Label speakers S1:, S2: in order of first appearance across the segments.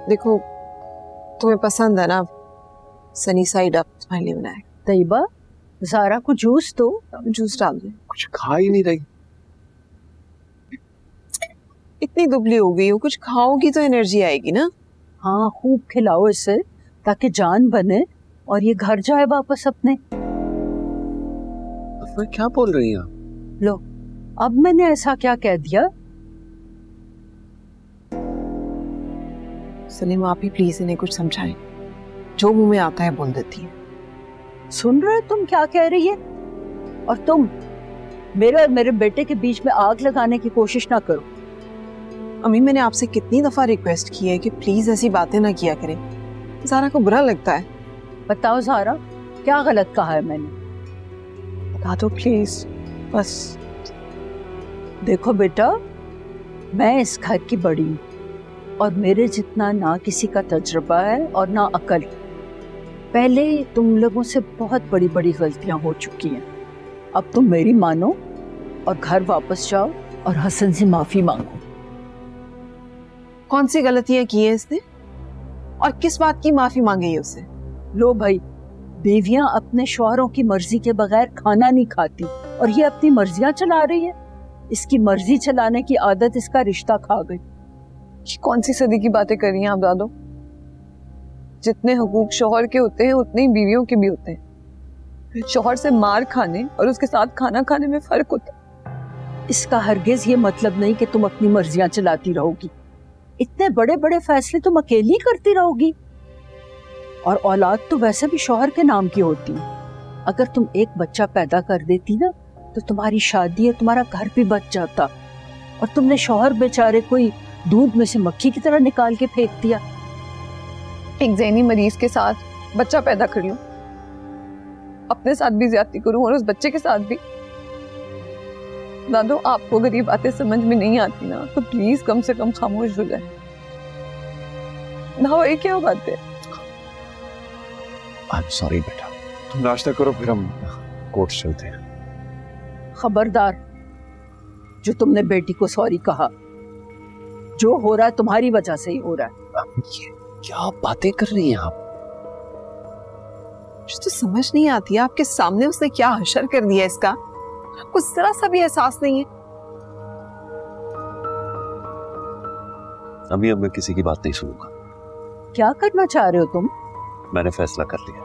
S1: देखो तुम्हें पसंद है ना सनी साइड अप, तुम्हारे लिए बनाए।
S2: तैयबा ज़ारा को जूस दो।
S1: जूस डाल दे।
S3: कुछ खा ही नहीं रही।
S1: इतनी दुबली हो गई हो, कुछ खाओगी तो एनर्जी आएगी ना।
S2: हाँ खूब खिलाओ इसे ताकि जान बने और ये घर जाए वापस अपने।
S3: क्या बोल रही हैं आप?
S2: लो अब मैंने ऐसा क्या कह दिया?
S1: सलीम आप ही प्लीज इन्हें कुछ समझाएं, जो मुंह में आता है बोल देती है।
S2: सुन रहे तुम क्या कह रही है? और तुम मेरे और मेरे बेटे के बीच में आग लगाने की कोशिश ना करो।
S1: अम्मी मैंने आपसे कितनी दफा रिक्वेस्ट की है कि प्लीज ऐसी बातें ना किया करें, ज़ारा को बुरा लगता है।
S2: बताओ ज़ारा क्या गलत कहा है मैंने?
S1: बता दो प्लीज बस।
S2: देखो बेटा मैं इस घर की बड़ी हूँ और मेरे जितना ना किसी का तजुर्बा है और ना अकल। पहले तुम लोगों से बहुत बड़ी बड़ी गलतियां हो चुकी हैं। अब तुम मेरी मानो और घर वापस जाओ और हसन से माफी मांगो।
S1: कौन सी गलतियां की है इसने और किस बात की माफी मांगी है उससे?
S2: लो भाई बीवियां अपने शौहरों की मर्जी के बगैर खाना नहीं खाती और ये अपनी मर्जियां चला रही है। इसकी मर्जी चलाने की आदत इसका रिश्ता खा गई।
S1: कौन सी सदी की बातें कर रही हैं आप दादो? जितने हुकूक शौहर के होते हैं उतने ही बीवियों के भी होते हैं। शौहर से मार खाने और उसके साथ खाना खाने में फर्क होता है।
S2: इसका हरगिज ये मतलब नहीं कि तुम अपनी मर्जियां चलाती रहोगी। इतने बड़े बड़े फैसले तुम अकेली करती रहोगी। और औलाद तो वैसे भी शौहर के नाम की होती है। अगर तुम एक बच्चा पैदा कर देती ना तो तुम्हारी शादी और तुम्हारा घर भी बच जाता। और तुमने शौहर बेचारे कोई दूध में से मक्खी की तरह निकाल के फेंक दिया।
S1: एक ज़हनी मरीज के साथ बच्चा पैदा कर लूं, अपने साथ भी ज्यादती करूं और उस बच्चे के साथ भी। दादो आपको अगर ये बातें समझ में नहीं आती ना तो प्लीज कम से कम खामोश हो जाए ना। ये क्या बात है?
S3: आई एम सॉरी बेटा, तुम नाश्ता करो फिर हम कोर्ट चलते हैं।
S2: खबरदार जो तुमने बेटी को सॉरी कहा। जो हो रहा है तुम्हारी वजह से ही हो रहा है।
S3: ये क्या बातें कर रही हैं आप?
S1: मुझे तो समझ नहीं आती है आपके सामने उसने क्या हशर कर दिया इसका। आपको जरा सा भी एहसास नहीं है?
S3: अभी अब मैं किसी की बात नहीं सुनूंगा।
S2: क्या करना चाह रहे हो तुम?
S3: मैंने फैसला कर लिया।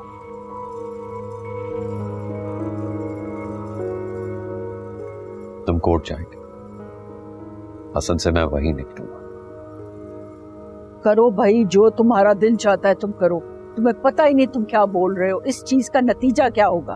S3: तुम कोर्ट जाएंगे, हसन से मैं वहीं निकलूंगा।
S2: करो भाई जो तुम्हारा दिल चाहता है तुम करो। तुम्हें पता ही नहीं तुम क्या बोल रहे हो। इस चीज का नतीजा क्या होगा?